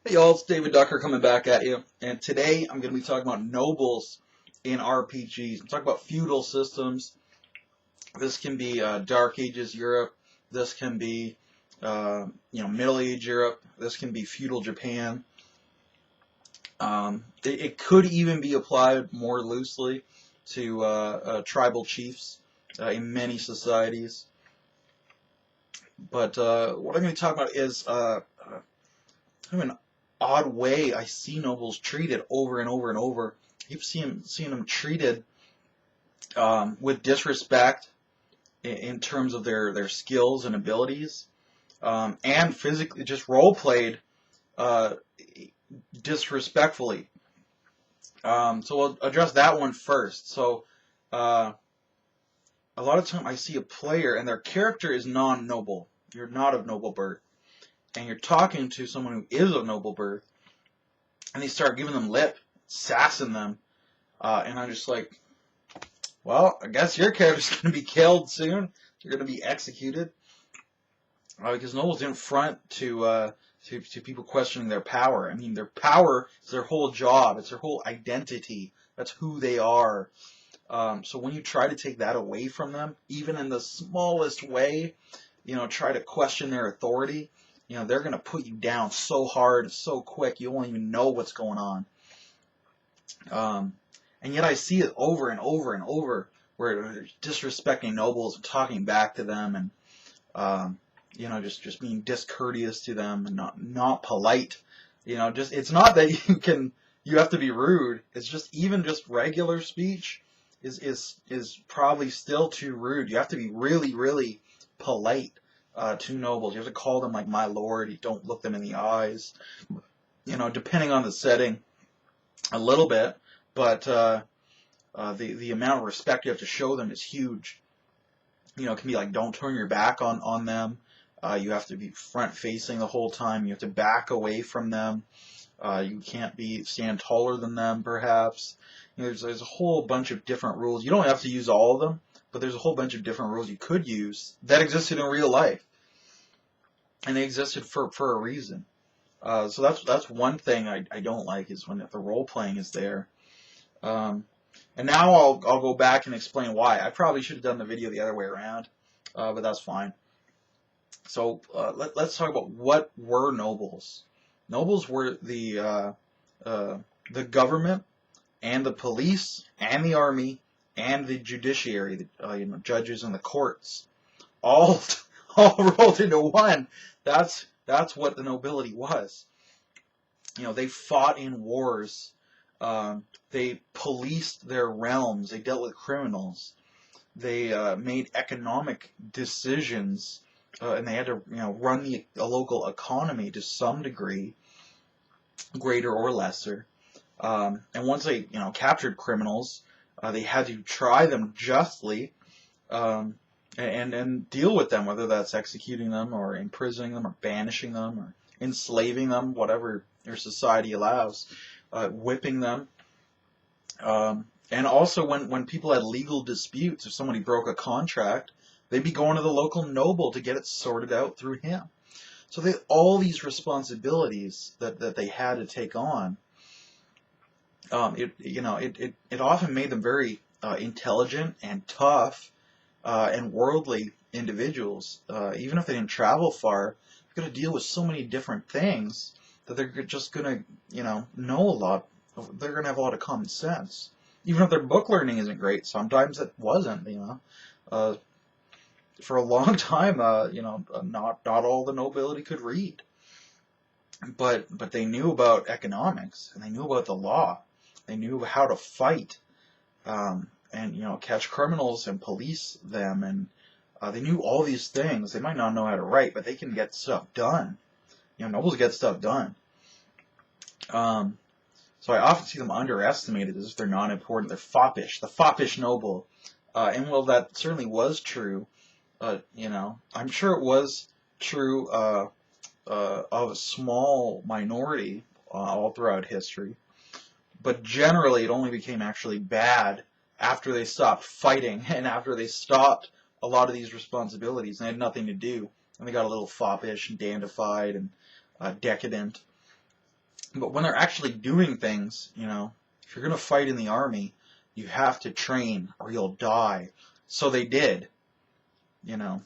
Hey y'all, it's David Ducker coming back at you, and today I'm going to be talking about nobles in RPGs. I'm talking about feudal systems. This can be Dark Ages Europe. This can be Middle Age Europe. This can be feudal Japan. It could even be applied more loosely to tribal chiefs in many societies. But what I'm going to talk about is kind of an odd way I see nobles treated over and over and over. You've seen them treated with disrespect in terms of their skills and abilities, and physically just role played uh, disrespectfully. So we'll address that one first. So uh, a lot of time I see a player and their character is non-noble. You're not of noble birth, and you're talking to someone who is of noble birth, and they start giving them lip, sassing them, and I'm just like, well, I guess your character's going to be killed soon. You're going to be executed, because nobles didn't front to people questioning their power. I mean, their power is their whole job. It's their whole identity. That's who they are. So when you try to take that away from them, even in the smallest way, try to question their authority, they're going to put you down so hard, so quick, you won't even know what's going on. Um, and yet I see it over and over and over where they're disrespecting nobles and talking back to them and, just being discourteous to them and not polite. It's not that you have to be rude. It's just even just regular speech is probably still too rude. You have to be really, really polite to nobles. You have to call them like my lord. You don't look them in the eyes. Depending on the setting, a little bit, but the amount of respect you have to show them is huge. It can be like, don't turn your back on them. You have to be front facing the whole time. You have to back away from them. You can't stand taller than them, perhaps. There's a whole bunch of different rules. You don't have to use all of them, but there's a whole bunch of different rules you could use that existed in real life, and they existed for a reason. So that's one thing I don't like, is when the role playing is there. And now I'll go back and explain why. I probably should have done the video the other way around, but that's fine. So let's talk about what were nobles. Nobles were the government and the police and the army and the judiciary, the judges and the courts, all all rolled into one. That's what the nobility was. They fought in wars. They policed their realms. They dealt with criminals. They made economic decisions, and they had to run a local economy to some degree, greater or lesser. And once they captured criminals, they had to try them justly, and deal with them, whether that's executing them or imprisoning them or banishing them or enslaving them, whatever your society allows, whipping them. And also when people had legal disputes, if somebody broke a contract, they'd be going to the local noble to get it sorted out through him. So they had all these responsibilities that they had to take on. It often made them very intelligent and tough and worldly individuals. Even if they didn't travel far, they're going to deal with so many different things that they're just going to know a lot. They're going to have a lot of common sense. Even if their book learning isn't great, sometimes it wasn't. For a long time, not all the nobility could read, but they knew about economics and they knew about the law. They knew how to fight, and catch criminals and police them, and they knew all these things. They might not know how to write, but they can get stuff done. Nobles get stuff done. So I often see them underestimated as if they're not important. They're foppish, the foppish noble. And while that certainly was true, I'm sure it was true of a small minority all throughout history. But generally, it only became actually bad after they stopped fighting and after they stopped a lot of these responsibilities and they had nothing to do. And they got a little foppish and dandified and decadent. But when they're actually doing things, if you're going to fight in the army, you have to train or you'll die. So they did, you know.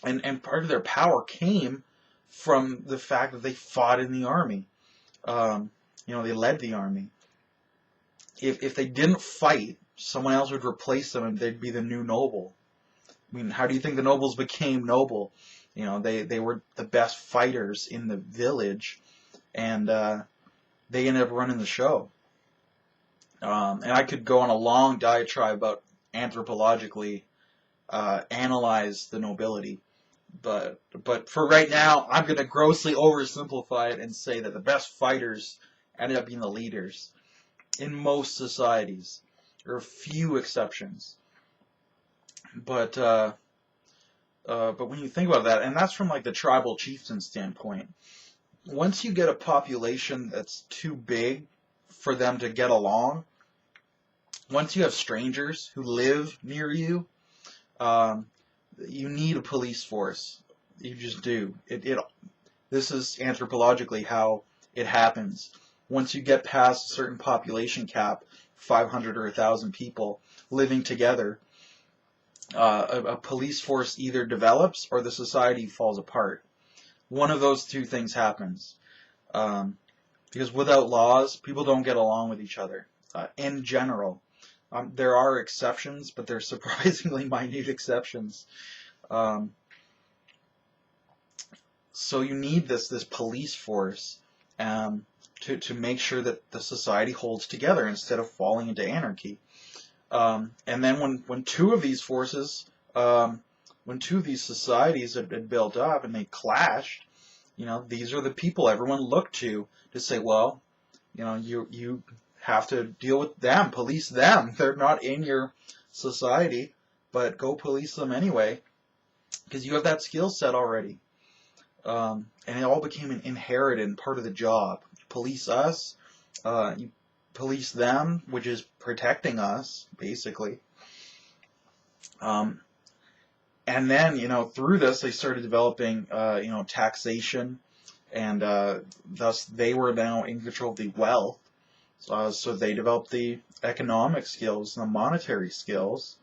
And part of their power came from the fact that they fought in the army. They led the army. If they didn't fight, someone else would replace them and they'd be the new noble. I mean, how do you think the nobles became noble? They were the best fighters in the village, and they ended up running the show. And I could go on a long diatribe about anthropologically analyze the nobility, but for right now, I'm going to grossly oversimplify it and say that the best fighters ended up being the leaders in most societies. There are a few exceptions, but when you think about that, and that's from like the tribal chieftain standpoint, once you get a population that's too big for them to get along, once you have strangers who live near you, you need a police force. You just do. This is anthropologically how it happens. Once you get past a certain population cap, 500 or 1,000 people living together, a police force either develops or the society falls apart. One of those two things happens. Because without laws, people don't get along with each other. In general. There are exceptions, but they're surprisingly minute exceptions. So you need this police force to make sure that the society holds together instead of falling into anarchy. And then when two of these forces, when two of these societies had built up and they clashed, these are the people everyone looked to say, well, you have to deal with them, police them. They're not in your society, but go police them anyway, because you have that skill set already. And it all became an inherited part of the job. Police us, you police them, which is protecting us, basically. And then, through this, they started developing, taxation, and thus they were now in control of the wealth. So they developed the economic skills and the monetary skills.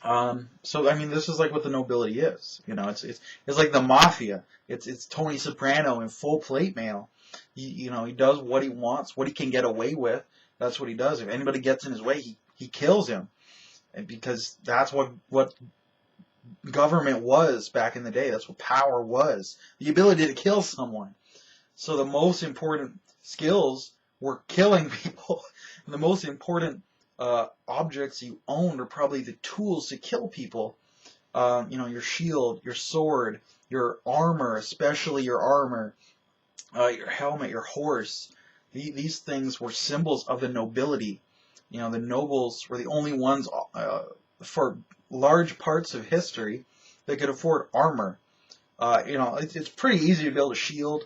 So I mean, this is like what the nobility is. It's like the mafia. It's Tony Soprano in full plate mail. He does what he wants, what he can get away with. That's what he does. If anybody gets in his way, he kills him, and because that's what government was back in the day. That's what power was. The ability to kill someone. So the most important skills were killing people. And the most important objects you owned are probably the tools to kill people. Your shield, your sword, your armor, especially your armor, your helmet, your horse. These things were symbols of the nobility. The nobles were the only ones for large parts of history that could afford armor. It's pretty easy to build a shield.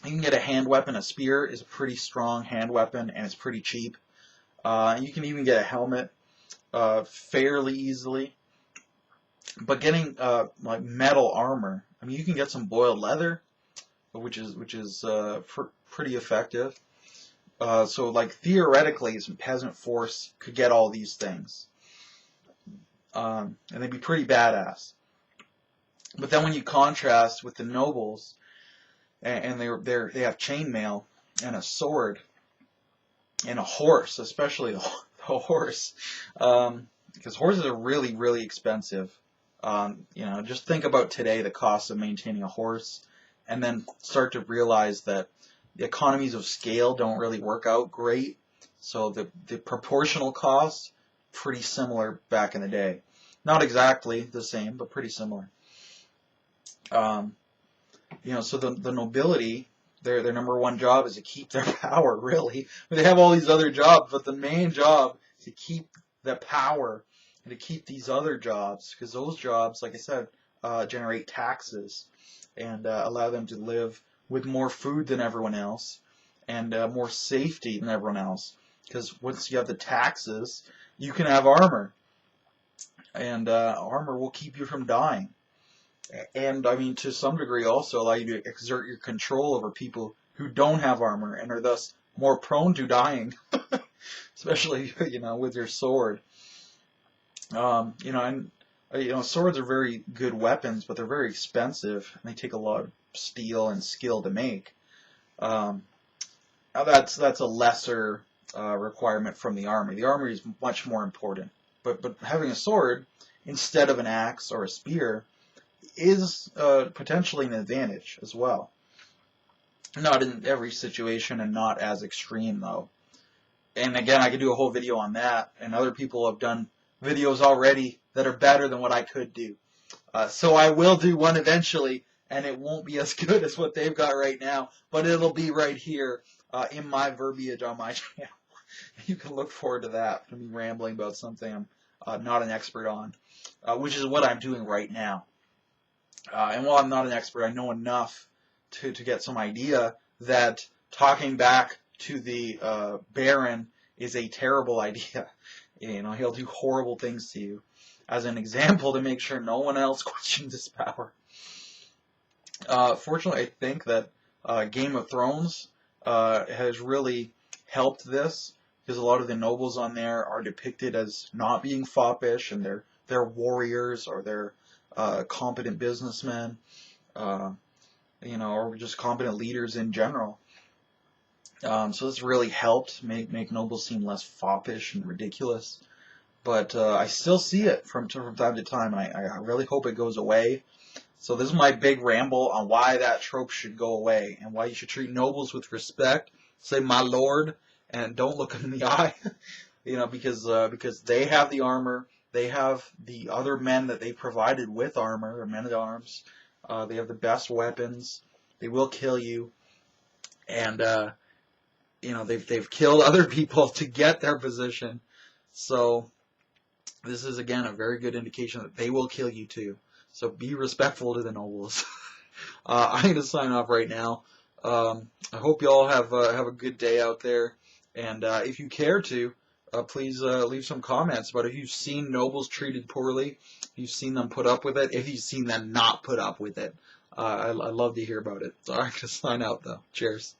You can get a hand weapon. A spear is a pretty strong hand weapon, and it's pretty cheap. You can even get a helmet fairly easily. But getting like metal armor, I mean, you can get some boiled leather, which is pretty effective. So like theoretically, some peasant force could get all these things, and they'd be pretty badass. But then when you contrast with the nobles, and they have chainmail and a sword and a horse, especially the horse, because horses are really, really expensive. Just think about today, the cost of maintaining a horse, and then start to realize that the economies of scale don't really work out great. So the proportional costs, pretty similar back in the day. Not exactly the same, but pretty similar. So the nobility, their number one job is to keep their power, really. They have all these other jobs, but the main job is to keep the power and to keep these other jobs, because those jobs, like I said, generate taxes and allow them to live with more food than everyone else and more safety than everyone else. Because once you have the taxes, you can have armor, and armor will keep you from dying. And I mean, to some degree, also allow you to exert your control over people who don't have armor and are thus more prone to dying, especially with your sword. And swords are very good weapons, but they're very expensive and they take a lot of steel and skill to make. Um, Now that's a lesser requirement from the armor. The armor is much more important. But having a sword instead of an axe or a spear is potentially an advantage as well. Not in every situation and not as extreme though. And again, I could do a whole video on that, and other people have done videos already that are better than what I could do. So I will do one eventually, and it won't be as good as what they've got right now, but it'll be right here in my verbiage on my channel. You can look forward to that. I'm me rambling about something I'm not an expert on, which is what I'm doing right now. And while I'm not an expert, I know enough to get some idea that talking back to the Baron is a terrible idea. He'll do horrible things to you. As an example, to make sure no one else questions his power. Fortunately, I think that Game of Thrones has really helped this, because a lot of the nobles on there are depicted as not being foppish, and they're warriors, or they're competent businessmen, or just competent leaders in general. So this really helped make nobles seem less foppish and ridiculous. But I still see it from time to time, and I really hope it goes away. So this is my big ramble on why that trope should go away, and why you should treat nobles with respect. Say "my lord," and don't look them in the eye. Because they have the armor, they have the other men that they provided with armor, or men at arms. They have the best weapons. They will kill you, and they've killed other people to get their position. So this is again a very good indication that they will kill you too. So be respectful to the nobles. I'm going to sign off right now. I hope you all have a good day out there. And if you care to, please leave some comments about if you've seen nobles treated poorly, if you've seen them put up with it, if you've seen them not put up with it. I'd love to hear about it. So I'm going to sign out though. Cheers.